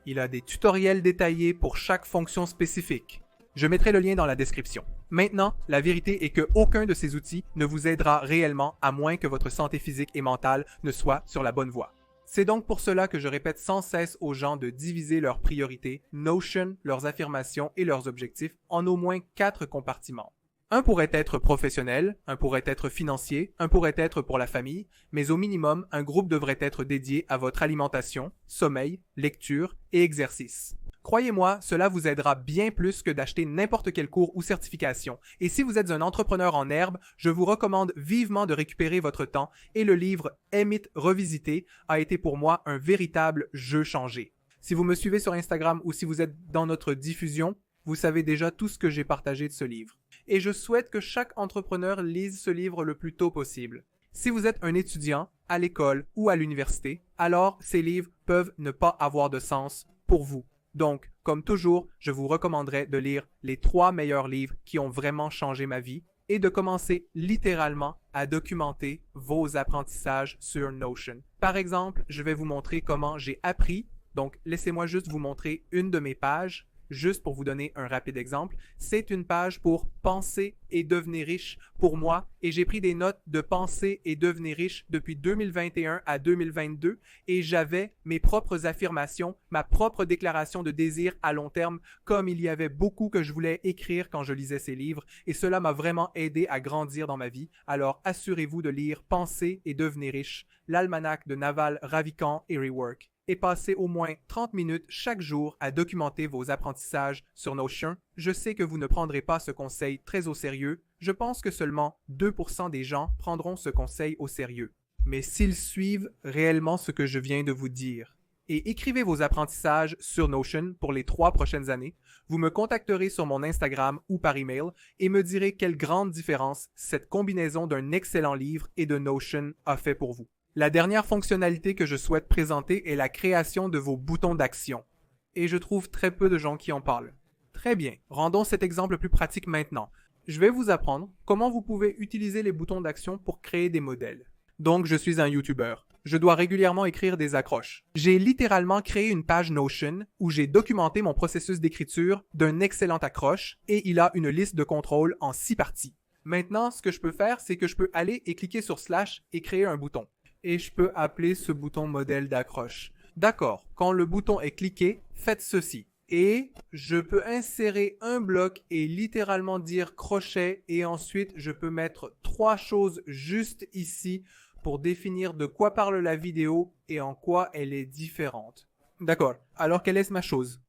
Il a des tutoriels détaillés pour chaque fonction spécifique. Je mettrai le lien dans la description. Maintenant, la vérité est que aucun de ces outils ne vous aidera réellement à moins que votre santé physique et mentale ne soit sur la bonne voie. C'est donc pour cela que je répète sans cesse aux gens de diviser leurs priorités, Notion, leurs affirmations et leurs objectifs en au moins 4 compartiments. Un pourrait être professionnel, un pourrait être financier, un pourrait être pour la famille, mais au minimum, un groupe devrait être dédié à votre alimentation, sommeil, lecture et exercice. Croyez-moi, cela vous aidera bien plus que d'acheter n'importe quel cours ou certification. Et si vous êtes un entrepreneur en herbe, je vous recommande vivement de récupérer votre temps et le livre Aime It revisité a été pour moi un véritable jeu changé. Si vous me suivez sur Instagram ou si vous êtes dans notre diffusion, vous savez déjà tout ce que j'ai partagé de ce livre. Et je souhaite que chaque entrepreneur lise ce livre le plus tôt possible. Si vous êtes un étudiant, à l'école ou à l'université, alors ces livres peuvent ne pas avoir de sens pour vous. Donc, comme toujours, je vous recommanderais de lire les 3 meilleurs livres qui ont vraiment changé ma vie et de commencer littéralement à documenter vos apprentissages sur Notion. Par exemple, je vais vous montrer comment j'ai appris, donc laissez-moi juste vous montrer une de mes pages Juste pour vous donner un rapide exemple, c'est une page pour penser et devenir riche pour moi et j'ai pris des notes de penser et devenir riche depuis 2021 à 2022 et j'avais mes propres affirmations, ma propre déclaration de désir à long terme comme il y avait beaucoup que je voulais écrire quand je lisais ces livres et cela m'a vraiment aidé à grandir dans ma vie. Alors assurez-vous de lire Penser et devenir riche, l'almanach de Naval Ravikant et Rework et passez au moins 30 minutes chaque jour à documenter vos apprentissages sur Notion. Je sais que vous ne prendrez pas ce conseil très au sérieux. Je pense que seulement 2% des gens prendront ce conseil au sérieux. Mais s'ils suivent réellement ce que je viens de vous dire et écrivez vos apprentissages sur Notion pour les 3 prochaines années, vous me contacterez sur mon Instagram ou par email et me direz quelle grande différence cette combinaison d'un excellent livre et de Notion a fait pour vous. La dernière fonctionnalité que je souhaite présenter est la création de vos boutons d'action. Et je trouve très peu de gens qui en parlent. Très bien, rendons cet exemple plus pratique maintenant. Je vais vous apprendre comment vous pouvez utiliser les boutons d'action pour créer des modèles. Donc, je suis un YouTuber. Je dois régulièrement écrire des accroches. J'ai littéralement créé une page Notion où j'ai documenté mon processus d'écriture d'un excellent accroche et il a une liste de contrôle en 6 parties. Maintenant, ce que je peux faire, c'est que je peux aller et cliquer sur slash et créer un bouton. Et je peux appeler ce bouton modèle d'accroche. D'accord, quand le bouton est cliqué, faites ceci. Et je peux insérer un bloc et littéralement dire crochet et ensuite je peux mettre 3 choses juste ici pour définir de quoi parle la vidéo et en quoi elle est différente. D'accord, alors quelle est ma chose?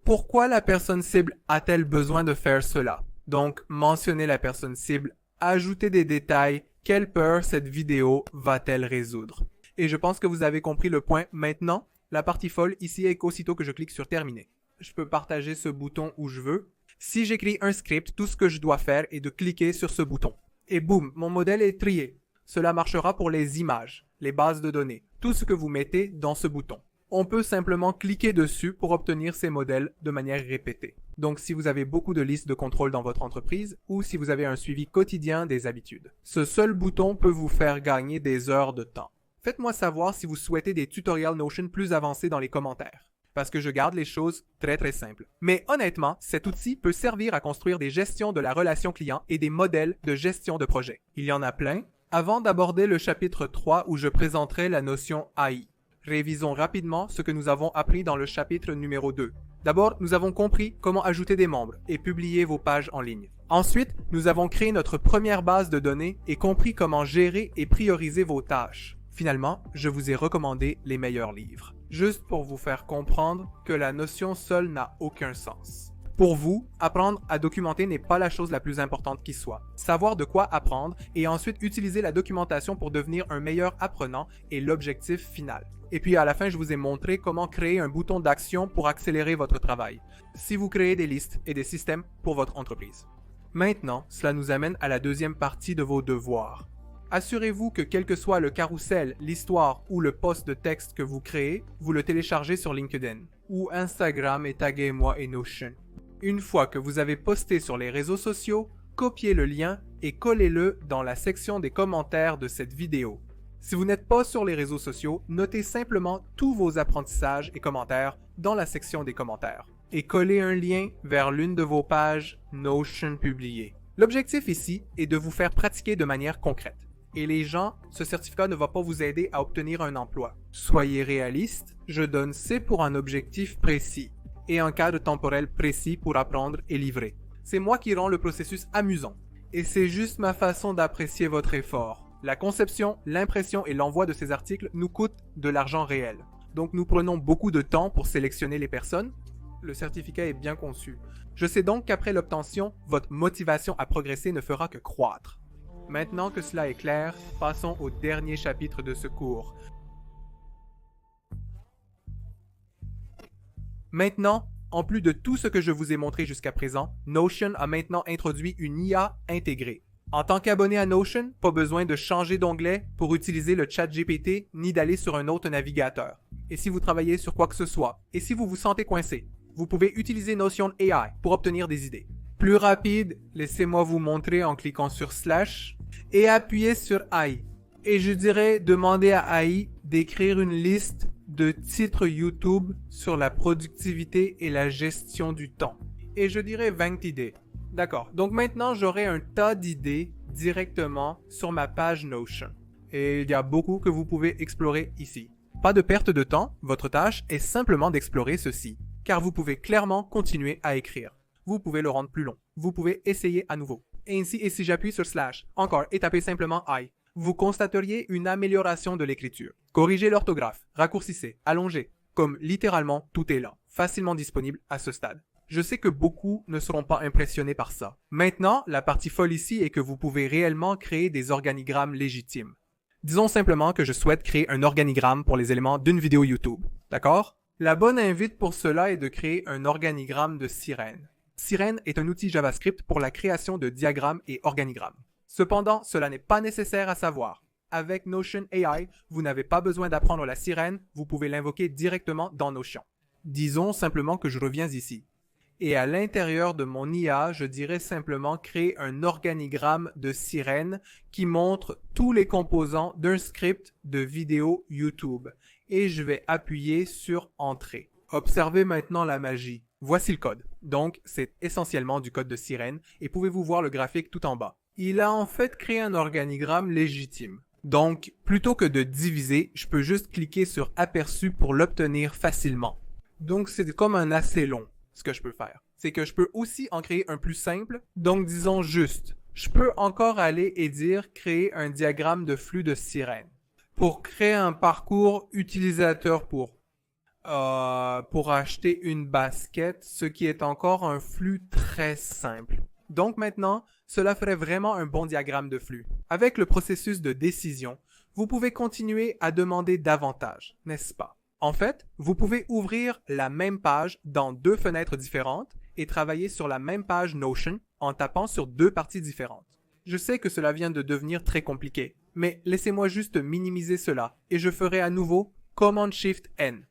Pourquoi la personne cible a-t-elle besoin de faire cela? Donc, mentionner la personne cible, ajouter des détails, quelle peur cette vidéo va-t-elle résoudre? Et je pense que vous avez compris le point maintenant. La partie folle ici est qu'aussitôt que je clique sur terminer. Je peux partager ce bouton où je veux. Si j'écris un script, tout ce que je dois faire est de cliquer sur ce bouton. Et boum, mon modèle est trié. Cela marchera pour les images, les bases de données, tout ce que vous mettez dans ce bouton. On peut simplement cliquer dessus pour obtenir ces modèles de manière répétée. Donc si vous avez beaucoup de listes de contrôle dans votre entreprise ou si vous avez un suivi quotidien des habitudes, ce seul bouton peut vous faire gagner des heures de temps. Faites-moi savoir si vous souhaitez des tutoriels Notion plus avancés dans les commentaires, parce que je garde les choses très simples. Mais honnêtement, cet outil peut servir à construire des gestions de la relation client et des modèles de gestion de projet. Il y en a plein. Avant d'aborder le chapitre 3 où je présenterai la notion AI, révisons rapidement ce que nous avons appris dans le chapitre numéro 2. D'abord, nous avons compris comment ajouter des membres et publier vos pages en ligne. Ensuite, nous avons créé notre première base de données et compris comment gérer et prioriser vos tâches. Finalement, je vous ai recommandé les meilleurs livres, juste pour vous faire comprendre que la notion seule n'a aucun sens. Pour vous, apprendre à documenter n'est pas la chose la plus importante qui soit. Savoir de quoi apprendre et ensuite utiliser la documentation pour devenir un meilleur apprenant est l'objectif final. Et puis à la fin, je vous ai montré comment créer un bouton d'action pour accélérer votre travail, si vous créez des listes et des systèmes pour votre entreprise. Maintenant, cela nous amène à la deuxième partie de vos devoirs. Assurez-vous que quel que soit le carrousel, l'histoire ou le post de texte que vous créez, vous le téléchargez sur LinkedIn ou Instagram et taguez-moi et Notion. Une fois que vous avez posté sur les réseaux sociaux, copiez le lien et collez-le dans la section des commentaires de cette vidéo. Si vous n'êtes pas sur les réseaux sociaux, notez simplement tous vos apprentissages et commentaires dans la section des commentaires et collez un lien vers l'une de vos pages Notion publiées. L'objectif ici est de vous faire pratiquer de manière concrète. Et les gens, ce certificat ne va pas vous aider à obtenir un emploi. Soyez réaliste, je donne C pour un objectif précis et un cadre temporel précis pour apprendre et livrer. C'est moi qui rends le processus amusant. Et c'est juste ma façon d'apprécier votre effort. La conception, l'impression et l'envoi de ces articles nous coûtent de l'argent réel. Donc nous prenons beaucoup de temps pour sélectionner les personnes. Le certificat est bien conçu. Je sais donc qu'après l'obtention, votre motivation à progresser ne fera que croître. Maintenant que cela est clair, passons au dernier chapitre de ce cours. Maintenant, en plus de tout ce que je vous ai montré jusqu'à présent, Notion a maintenant introduit une IA intégrée. En tant qu'abonné à Notion, pas besoin de changer d'onglet pour utiliser le chat GPT ni d'aller sur un autre navigateur. Et si vous travaillez sur quoi que ce soit, et si vous vous sentez coincé, vous pouvez utiliser Notion AI pour obtenir des idées. Plus rapide, laissez-moi vous montrer en cliquant sur slash et appuyez sur AI. Et je dirais demander à AI d'écrire une liste de titres YouTube sur la productivité et la gestion du temps. Et je dirais 20 idées. D'accord, donc maintenant j'aurai un tas d'idées directement sur ma page Notion. Et il y a beaucoup que vous pouvez explorer ici. Pas de perte de temps, votre tâche est simplement d'explorer ceci, car vous pouvez clairement continuer à écrire. Vous pouvez le rendre plus long. Vous pouvez essayer à nouveau. Et si j'appuie sur slash, encore, et tapez simplement I, vous constateriez une amélioration de l'écriture. Corrigez l'orthographe, raccourcissez, allongez, comme littéralement tout est là, facilement disponible à ce stade. Je sais que beaucoup ne seront pas impressionnés par ça. Maintenant, la partie folle ici est que vous pouvez réellement créer des organigrammes légitimes. Disons simplement que je souhaite créer un organigramme pour les éléments d'une vidéo YouTube. D'accord? La bonne invite pour cela est de créer un organigramme de sirène. Sirène est un outil JavaScript pour la création de diagrammes et organigrammes. Cependant, cela n'est pas nécessaire à savoir. Avec Notion AI, vous n'avez pas besoin d'apprendre la sirène, vous pouvez l'invoquer directement dans Notion. Disons simplement que je reviens ici. Et à l'intérieur de mon IA, je dirais simplement créer un organigramme de sirène qui montre tous les composants d'un script de vidéo YouTube. Et je vais appuyer sur Entrée. Observez maintenant la magie. Voici le code. Donc, c'est essentiellement du code de sirène et pouvez-vous voir le graphique tout en bas. Il a en fait créé un organigramme légitime. Donc, plutôt que de diviser, je peux juste cliquer sur Aperçu pour l'obtenir facilement. Donc, c'est comme un assez long. Ce que je peux faire, c'est que je peux aussi en créer un plus simple, donc disons juste. Je peux encore aller et dire créer un diagramme de flux de sirène. Pour créer un parcours utilisateur pour acheter une basket, ce qui est encore un flux très simple. Donc maintenant, cela ferait vraiment un bon diagramme de flux. Avec le processus de décision, vous pouvez continuer à demander davantage, n'est-ce pas? En fait, vous pouvez ouvrir la même page dans deux fenêtres différentes et travailler sur la même page Notion en tapant sur deux parties différentes. Je sais que cela vient de devenir très compliqué, mais laissez-moi juste minimiser cela et je ferai à nouveau Command-Shift-N.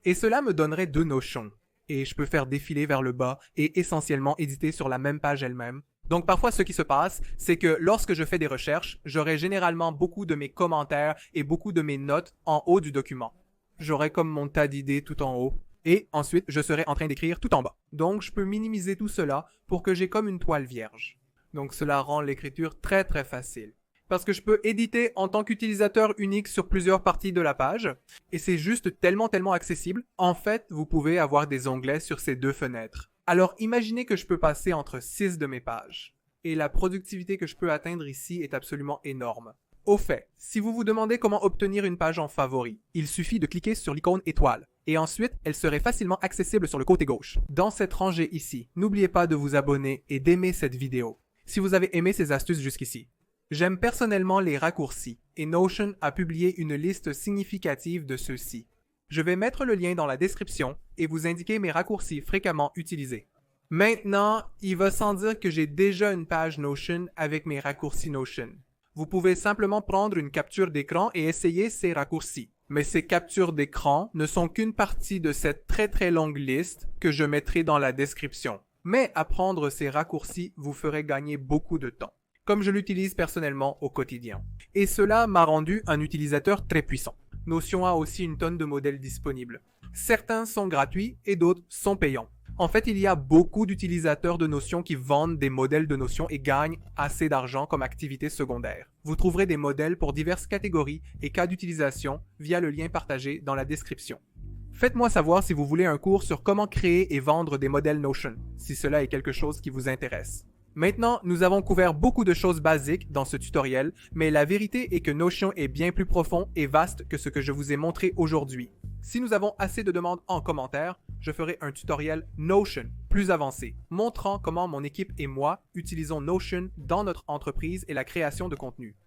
Et cela me donnerait deux Notions. Et je peux faire défiler vers le bas et essentiellement éditer sur la même page elle-même. Donc parfois ce qui se passe, c'est que lorsque je fais des recherches, j'aurai généralement beaucoup de mes commentaires et beaucoup de mes notes en haut du document. J'aurai comme mon tas d'idées tout en haut, et ensuite je serai en train d'écrire tout en bas. Donc je peux minimiser tout cela pour que j'ai comme une toile vierge. Donc cela rend l'écriture très très facile. Parce que je peux éditer en tant qu'utilisateur unique sur plusieurs parties de la page, et c'est juste tellement accessible. En fait, vous pouvez avoir des onglets sur ces deux fenêtres. Alors imaginez que je peux passer entre 6 de mes pages, et la productivité que je peux atteindre ici est absolument énorme. Au fait, si vous vous demandez comment obtenir une page en favori, il suffit de cliquer sur l'icône étoile, et ensuite elle serait facilement accessible sur le côté gauche. Dans cette rangée ici, n'oubliez pas de vous abonner et d'aimer cette vidéo, si vous avez aimé ces astuces jusqu'ici. J'aime personnellement les raccourcis, et Notion a publié une liste significative de ceux-ci. Je vais mettre le lien dans la description et vous indiquer mes raccourcis fréquemment utilisés. Maintenant, il va sans dire que j'ai déjà une page Notion avec mes raccourcis Notion. Vous pouvez simplement prendre une capture d'écran et essayer ces raccourcis. Mais ces captures d'écran ne sont qu'une partie de cette très longue liste que je mettrai dans la description. Mais apprendre ces raccourcis vous ferait gagner beaucoup de temps, comme je l'utilise personnellement au quotidien. Et cela m'a rendu un utilisateur très puissant. Notion a aussi une tonne de modèles disponibles. Certains sont gratuits et d'autres sont payants. En fait, il y a beaucoup d'utilisateurs de Notion qui vendent des modèles de Notion et gagnent assez d'argent comme activité secondaire. Vous trouverez des modèles pour diverses catégories et cas d'utilisation via le lien partagé dans la description. Faites-moi savoir si vous voulez un cours sur comment créer et vendre des modèles Notion, si cela est quelque chose qui vous intéresse. Maintenant, nous avons couvert beaucoup de choses basiques dans ce tutoriel, mais la vérité est que Notion est bien plus profond et vaste que ce que je vous ai montré aujourd'hui. Si nous avons assez de demandes en commentaire, je ferai un tutoriel Notion plus avancé, montrant comment mon équipe et moi utilisons Notion dans notre entreprise et la création de contenu.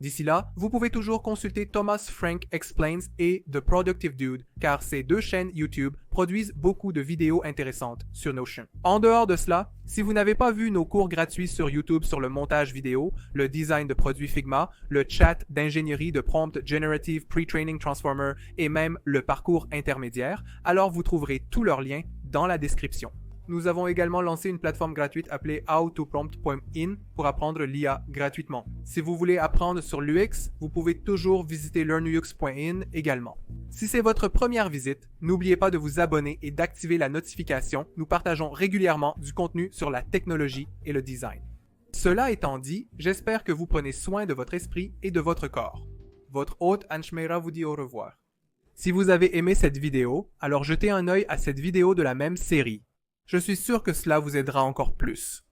D'ici là, vous pouvez toujours consulter Thomas Frank Explains et The Productive Dude, car ces deux chaînes YouTube produisent beaucoup de vidéos intéressantes sur Notion. En dehors de cela, si vous n'avez pas vu nos cours gratuits sur YouTube sur le montage vidéo, le design de produits Figma, le chat d'ingénierie de Prompt Generative Pre-Training Transformer et même le parcours intermédiaire, alors vous trouverez tous leurs liens dans la description. Nous avons également lancé une plateforme gratuite appelée howtoprompt.in pour apprendre l'IA gratuitement. Si vous voulez apprendre sur l'UX, vous pouvez toujours visiter learnux.in également. Si c'est votre première visite, n'oubliez pas de vous abonner et d'activer la notification. Nous partageons régulièrement du contenu sur la technologie et le design. Cela étant dit, j'espère que vous prenez soin de votre esprit et de votre corps. Votre hôte Anshmeira vous dit au revoir. Si vous avez aimé cette vidéo, alors jetez un œil à cette vidéo de la même série. Je suis sûr que cela vous aidera encore plus.